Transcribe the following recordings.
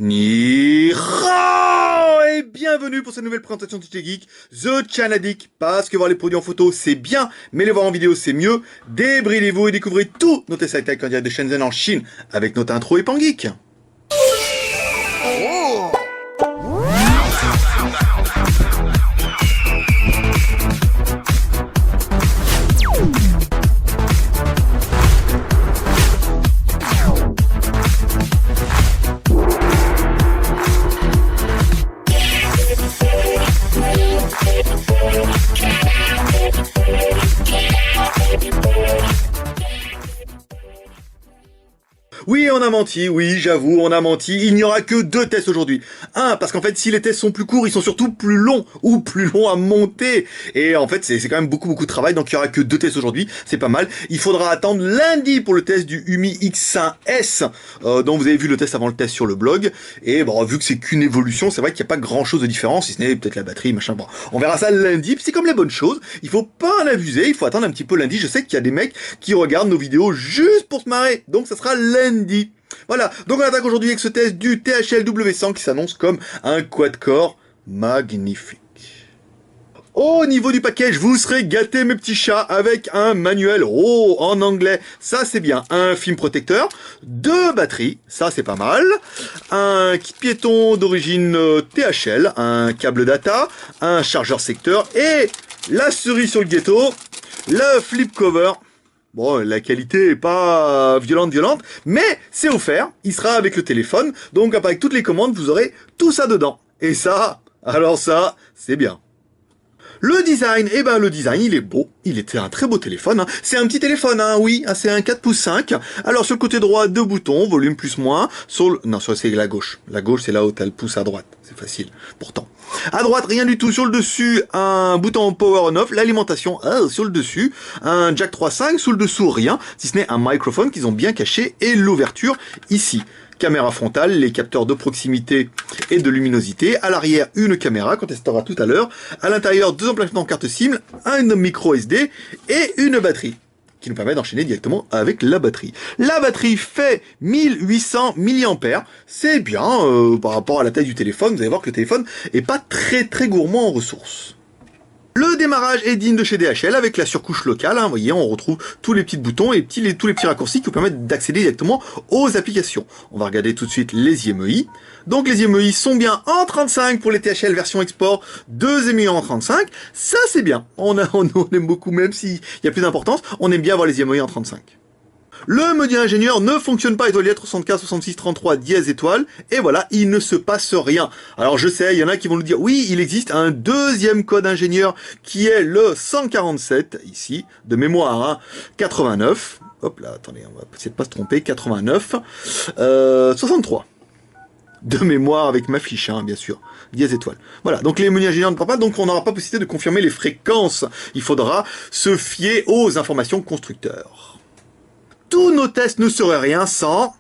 Ni hao et bienvenue pour cette nouvelle présentation de TT Geek, The Channadic, parce que voir les produits en photo c'est bien, mais les voir en vidéo c'est mieux. Débridez-vous et découvrez tous nos tests high-tech en direct de Shenzhen en Chine, avec notre intro et Pangeek. Oui, on a menti, oui, j'avoue, on a menti. Il n'y aura que 2 tests aujourd'hui. Un, parce qu'en fait, si les tests sont plus courts, ils sont surtout plus longs, ou plus longs à monter. Et en fait, c'est quand même beaucoup de travail, donc il n'y aura que 2 tests aujourd'hui. C'est pas mal. Il faudra attendre lundi pour le test du Umi X1S, dont vous avez vu le test avant le test sur le blog. Et bon, vu que c'est qu'une évolution, c'est vrai qu'il n'y a pas grand chose de différent, si ce n'est peut-être la batterie, machin. Bon, on verra ça lundi. Puis c'est comme les bonnes choses. Il faut pas en abuser, il faut attendre un petit peu lundi. Je sais qu'il y a des mecs qui regardent nos vidéos juste pour se marrer. Donc ça sera lundi. Voilà, donc on attaque aujourd'hui avec ce test du THL W100 qui s'annonce comme un quad-core magnifique. Au niveau du package, vous serez gâtés mes petits chats avec un manuel, en anglais, ça c'est bien, un film protecteur, 2 batteries, ça c'est pas mal, un kit piéton d'origine THL, un câble data, un chargeur secteur et la cerise sur le gâteau, le flip cover. Bon, la qualité est pas violente, mais c'est offert, il sera avec le téléphone, donc avec toutes les commandes, vous aurez tout ça dedans. Et ça, alors ça, c'est bien. Le design, le design, il est beau. Il était un très beau téléphone. C'est un petit téléphone, oui. C'est un 4 pouces 5. Alors, sur le côté droit, 2 boutons, volume plus moins. Non, c'est la gauche. La gauche, c'est là où t'as le pouce à droite. C'est facile, pourtant. À droite, rien du tout. Sur le dessus, un bouton power on off. L'alimentation, sur le dessus. Un jack 3.5. Sous le dessous, rien. Si ce n'est un microphone qu'ils ont bien caché. Et l'ouverture, ici. Caméra frontale, les capteurs de proximité et de luminosité. À l'arrière, une caméra, qu'on testera tout à l'heure. À l'intérieur, 2 emplacements carte SIM, un micro SD et une batterie qui nous permet d'enchaîner directement avec la batterie. La batterie fait 1800 mAh. C'est bien par rapport à la taille du téléphone. Vous allez voir que le téléphone est pas très gourmand en ressources. Le démarrage est digne de chez DHL avec la surcouche locale, vous voyez, on retrouve tous les petits boutons et tous les petits raccourcis qui vous permettent d'accéder directement aux applications. On va regarder tout de suite les IMEI. Donc les IMEI sont bien en 35 pour les THL version export, 2 IMEI en 35, ça c'est bien. On aime beaucoup, même s'il y a plus d'importance, on aime bien avoir les IMEI en 35. Le menu ingénieur ne fonctionne pas, étoile 64 66 33 dièse étoile, et voilà, il ne se passe rien. Alors je sais, il y en a qui vont nous dire, oui, il existe un deuxième code ingénieur qui est le 147, ici, de mémoire, 89, hop là, attendez, on va essayer de pas se tromper, 89, 63. De mémoire avec ma fiche, bien sûr, dièse étoile. Voilà, donc les menus ingénieurs ne parlent pas, donc on n'aura pas possibilité de confirmer les fréquences. Il faudra se fier aux informations constructeurs. Tous nos tests ne seraient rien sans...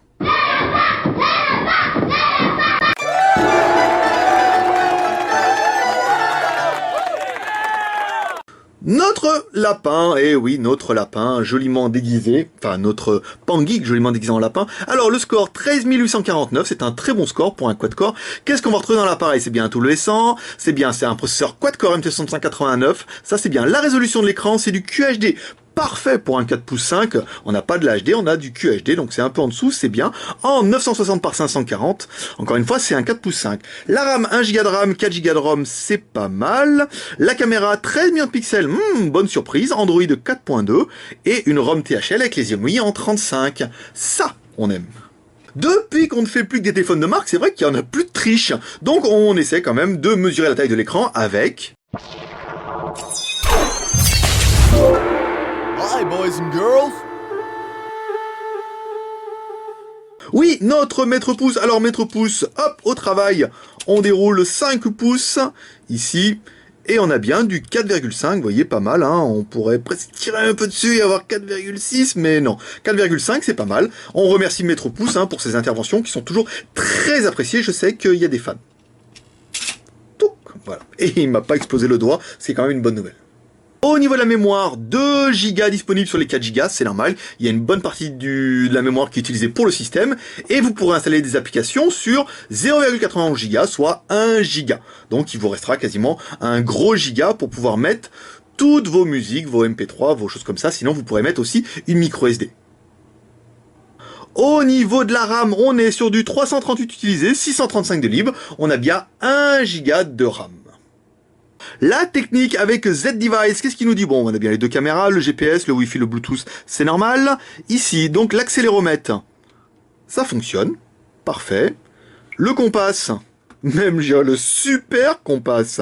Notre lapin, oui, notre lapin, joliment déguisé, enfin notre Pangeek joliment déguisé en lapin. Alors le score 13 849, c'est un très bon score pour un quad-core. Qu'est-ce qu'on va retrouver dans l'appareil? C'est bien un Tool S100, c'est un processeur quad-core MT6589, ça c'est bien. La résolution de l'écran, c'est du QHD. Parfait pour un 4 pouces 5, on n'a pas de l'HD, on a du QHD, donc c'est un peu en dessous, c'est bien. En 960 par 540, encore une fois, c'est un 4 pouces 5. La RAM, 1 Go de RAM, 4 Go de ROM, c'est pas mal. La caméra, 13 millions de pixels, bonne surprise. Android 4.2 et une ROM THL avec les IMEI en 35. Ça, on aime. Depuis qu'on ne fait plus que des téléphones de marque, c'est vrai qu'il y en a plus de triche. Donc on essaie quand même de mesurer la taille de l'écran avec... Hi boys and girls. Oui, notre mètre pouce. Alors mètre pouce, hop, au travail, on déroule 5 pouces, ici, et on a bien du 4,5, vous voyez, pas mal, on pourrait presque tirer un peu dessus et avoir 4,6, mais non, 4,5 c'est pas mal. On remercie mètre pouce pour ces interventions qui sont toujours très appréciées, je sais qu'il y a des fans. Touc, voilà, et il m'a pas explosé le doigt, c'est quand même une bonne nouvelle. Au niveau de la mémoire, 2 Go disponibles sur les 4 Go, c'est normal. Il y a une bonne partie de la mémoire qui est utilisée pour le système. Et vous pourrez installer des applications sur 0,91 Go, soit 1 Go. Donc il vous restera quasiment un gros giga pour pouvoir mettre toutes vos musiques, vos MP3, vos choses comme ça. Sinon, vous pourrez mettre aussi une micro SD. Au niveau de la RAM, on est sur du 338 utilisé, 635 de libre. On a bien 1 Go de RAM. La technique avec Z-Device, qu'est-ce qu'il nous dit? Bon, on a bien les 2 caméras, le GPS, le Wi-Fi, le Bluetooth, c'est normal. Ici, donc l'accéléromètre, ça fonctionne. Parfait. Le compas, même j'ai le super compas,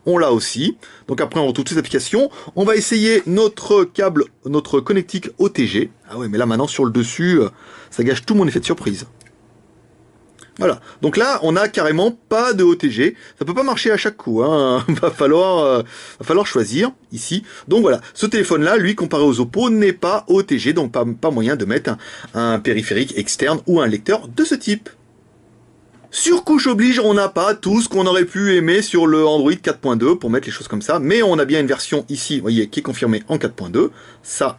on l'a aussi. Donc après, on retrouve toutes les applications. On va essayer notre câble, notre connectique OTG. Ah ouais, mais là maintenant, sur le dessus, ça gâche tout mon effet de surprise. Voilà, donc là, on a carrément pas de OTG. Ça peut pas marcher à chaque coup, hein. va falloir choisir ici. Donc voilà, ce téléphone-là, lui, comparé aux Oppo, n'est pas OTG, donc pas moyen de mettre un périphérique externe ou un lecteur de ce type. Surcouche oblige, on n'a pas tout ce qu'on aurait pu aimer sur le Android 4.2 pour mettre les choses comme ça, mais on a bien une version ici, vous voyez, qui est confirmée en 4.2. Ça,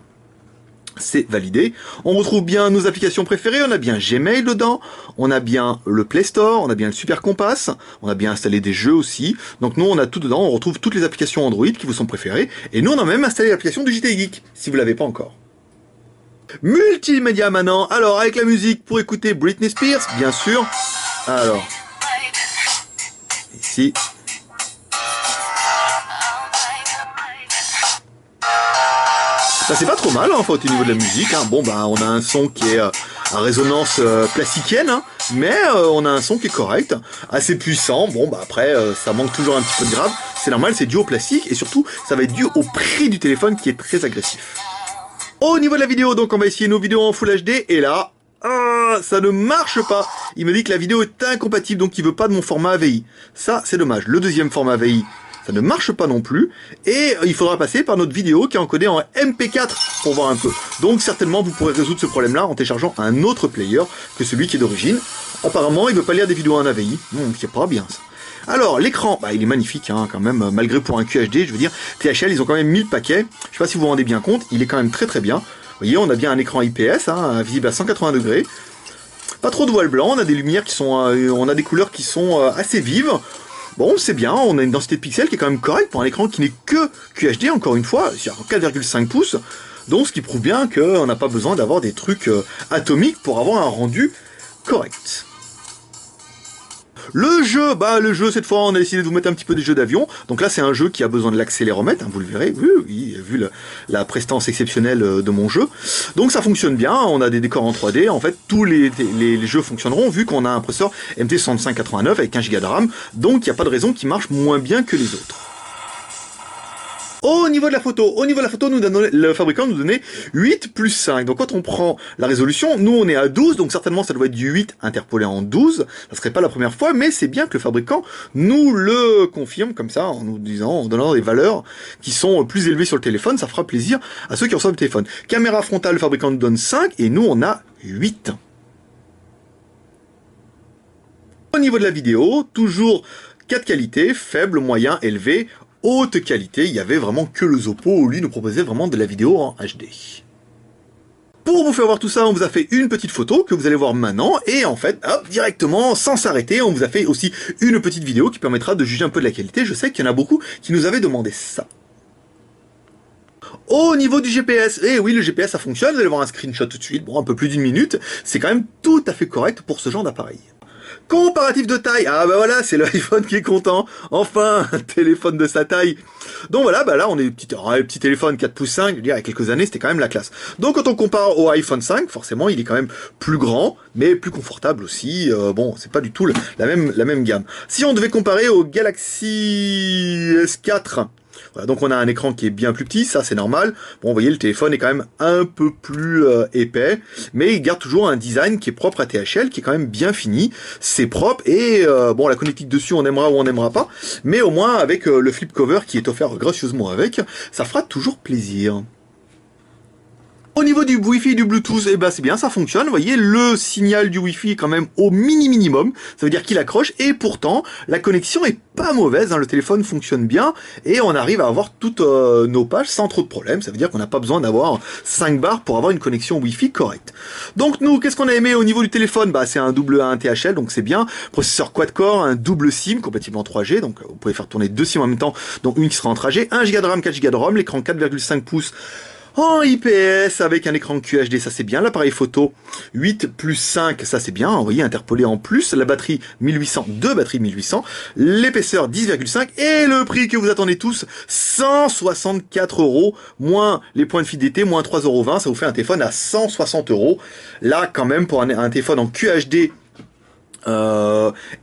c'est validé. On retrouve bien nos applications préférées, on a bien Gmail dedans, on a bien le Play Store, on a bien le Super Compass, on a bien installé des jeux aussi. Donc nous on a tout dedans, on retrouve toutes les applications Android qui vous sont préférées, et nous on a même installé l'application du JT Geek, si vous l'avez pas encore. Multimédia maintenant, alors avec la musique pour écouter Britney Spears, bien sûr. Alors, ici. Ça c'est pas trop mal en fait au niveau de la musique, hein. Bon bah on a un son qui est à résonance plasticienne, hein, mais on a un son qui est correct, assez puissant. Bon bah après ça manque toujours un petit peu de grave, c'est normal, c'est dû au plastique et surtout ça va être dû au prix du téléphone qui est très agressif. Au niveau de la vidéo, donc on va essayer nos vidéos en Full HD et là, ça ne marche pas. Il me dit que la vidéo est incompatible, donc il veut pas de mon format AVI. Ça c'est dommage. Le deuxième format AVI, ça ne marche pas non plus, et il faudra passer par notre vidéo qui est encodée en MP4 pour voir un peu. Donc certainement vous pourrez résoudre ce problème-là en téléchargeant un autre player que celui qui est d'origine. Apparemment il veut pas lire des vidéos en AVI, c'est pas bien ça. Alors l'écran, bah, il est magnifique hein, quand même, malgré pour un QHD, je veux dire, THL ils ont quand même mis le paquet, je sais pas si vous vous rendez bien compte, il est quand même très très bien. Vous voyez, on a bien un écran IPS, hein, visible à 180 degrés. Pas trop de voile blanc, on a des lumières qui sont, on a des couleurs qui sont assez vives. Bon, c'est bien, on a une densité de pixels qui est quand même correcte pour un écran qui n'est que QHD, encore une fois, sur 4,5 pouces. Donc, ce qui prouve bien qu'on n'a pas besoin d'avoir des trucs atomiques pour avoir un rendu correct. Le jeu, cette fois, on a décidé de vous mettre un petit peu des jeux d'avion. Donc là, c'est un jeu qui a besoin de l'accéléromètre, hein, vous le verrez, oui, vu la prestance exceptionnelle de mon jeu. Donc ça fonctionne bien, on a des décors en 3D. En fait, tous les jeux fonctionneront, vu qu'on a un processeur MT6589 avec 1 Go de RAM. Donc il n'y a pas de raison qu'il marche moins bien que les autres. Au niveau de la photo, le fabricant nous donnait 8 plus 5. Donc quand on prend la résolution, nous on est à 12, donc certainement ça doit être du 8 interpolé en 12. Ça serait pas la première fois, mais c'est bien que le fabricant nous le confirme comme ça, en nous disant, en donnant des valeurs qui sont plus élevées sur le téléphone. Ça fera plaisir à ceux qui reçoivent le téléphone. Caméra frontale, le fabricant nous donne 5 et nous on a 8. Au niveau de la vidéo, toujours 4 qualités, faible, moyen, élevé, haute qualité. Il y avait vraiment que le Oppo où lui nous proposait vraiment de la vidéo en HD. Pour vous faire voir tout ça, on vous a fait une petite photo que vous allez voir maintenant, et en fait, hop, directement, sans s'arrêter, on vous a fait aussi une petite vidéo qui permettra de juger un peu de la qualité. Je sais qu'il y en a beaucoup qui nous avaient demandé ça. Au niveau du GPS, et oui, le GPS ça fonctionne, vous allez voir un screenshot tout de suite, bon, un peu plus d'une minute, c'est quand même tout à fait correct pour ce genre d'appareil. Comparatif de taille, ah bah voilà, c'est l'iPhone qui est content, enfin, un téléphone de sa taille. Donc voilà, bah là on est petit téléphone 4 pouces 5, je veux dire, il y a quelques années c'était quand même la classe. Donc quand on compare au iPhone 5, forcément il est quand même plus grand, mais plus confortable aussi, bon, c'est pas du tout la même gamme. Si on devait comparer au Galaxy S4, voilà, donc on a un écran qui est bien plus petit, ça c'est normal. Bon, vous voyez, le téléphone est quand même un peu plus épais, mais il garde toujours un design qui est propre à THL, qui est quand même bien fini. C'est propre et bon, la connectique dessus, on aimera ou on n'aimera pas, mais au moins avec le flip cover qui est offert gracieusement avec, ça fera toujours plaisir. Au Au niveau du Wi-Fi et du Bluetooth, eh ben c'est bien, ça fonctionne. Vous voyez, le signal du Wi-Fi est quand même au minimum. Ça veut dire qu'il accroche et pourtant la connexion est pas mauvaise. Hein, le téléphone fonctionne bien et on arrive à avoir toutes nos pages sans trop de problèmes. Ça veut dire qu'on n'a pas besoin d'avoir 5 barres pour avoir une connexion Wi-Fi correcte. Donc nous, qu'est-ce qu'on a aimé au niveau du téléphone? Bah c'est un double 1 THL, donc c'est bien. Processeur quad-core, un double SIM compatible 3G, donc vous pouvez faire tourner 2 SIM en même temps, donc une qui sera en 3G, 1 Go de RAM, 4 Go de ROM, l'écran 4,5 pouces en IPS avec un écran QHD, ça c'est bien. L'appareil photo 8+5, ça c'est bien. Vous voyez, interpolé en plus. La batterie 1800, deux batteries 1800. L'épaisseur 10,5 et le prix que vous attendez tous, 164 €, moins les points de fidélité, moins 3,20 €. Ça vous fait un téléphone à 160 €. Là, quand même, pour un téléphone en QHD,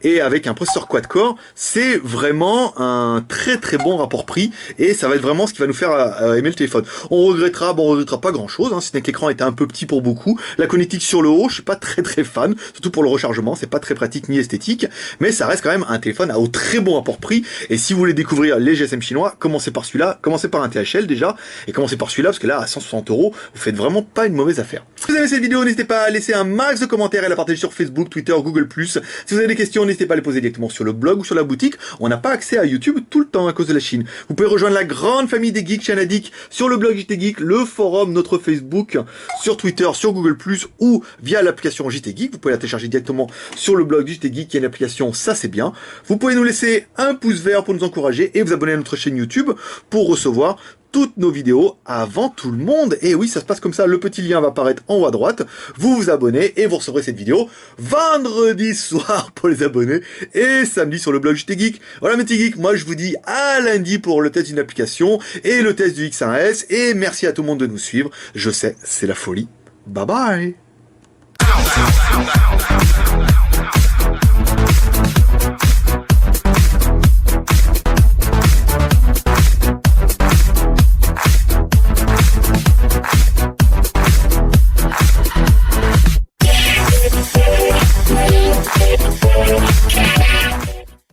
et avec un processeur quad-core, c'est vraiment un très bon rapport prix et ça va être vraiment ce qui va nous faire aimer le téléphone. On regrettera pas grand chose, hein, si n'est que l'écran était un peu petit pour beaucoup. La connectique sur le haut, je suis pas très fan, surtout pour le rechargement, c'est pas très pratique ni esthétique, mais ça reste quand même un téléphone à très bon rapport prix. Et si vous voulez découvrir les GSM chinois, commencez par celui-là, commencez par un THL déjà, et commencez par celui-là parce que là à 160 €, vous faites vraiment pas une mauvaise affaire. Si vous aimez cette vidéo, n'hésitez pas à laisser un max de commentaires et à la partager sur Facebook, Twitter, Google+. Si vous avez des questions, n'hésitez pas à les poser directement sur le blog ou sur la boutique. On n'a pas accès à YouTube tout le temps à cause de la Chine. Vous pouvez rejoindre la grande famille des geeks Chanadik sur le blog JT Geek, le forum, notre Facebook, sur Twitter, sur Google+, ou via l'application JT Geek. Vous pouvez la télécharger directement sur le blog JT Geek, qui est une application, ça c'est bien. Vous pouvez nous laisser un pouce vert pour nous encourager et vous abonner à notre chaîne YouTube pour recevoir toutes nos vidéos avant tout le monde. Et oui, ça se passe comme ça, le petit lien va apparaître en haut à droite, vous vous abonnez et vous recevrez cette vidéo vendredi soir pour les abonnés et samedi sur le blog JT Geek. Voilà mes petits geeks, moi je vous dis à lundi pour le test d'une application et le test du X1S et merci à tout le monde de nous suivre. Je sais, c'est la folie. Bye bye.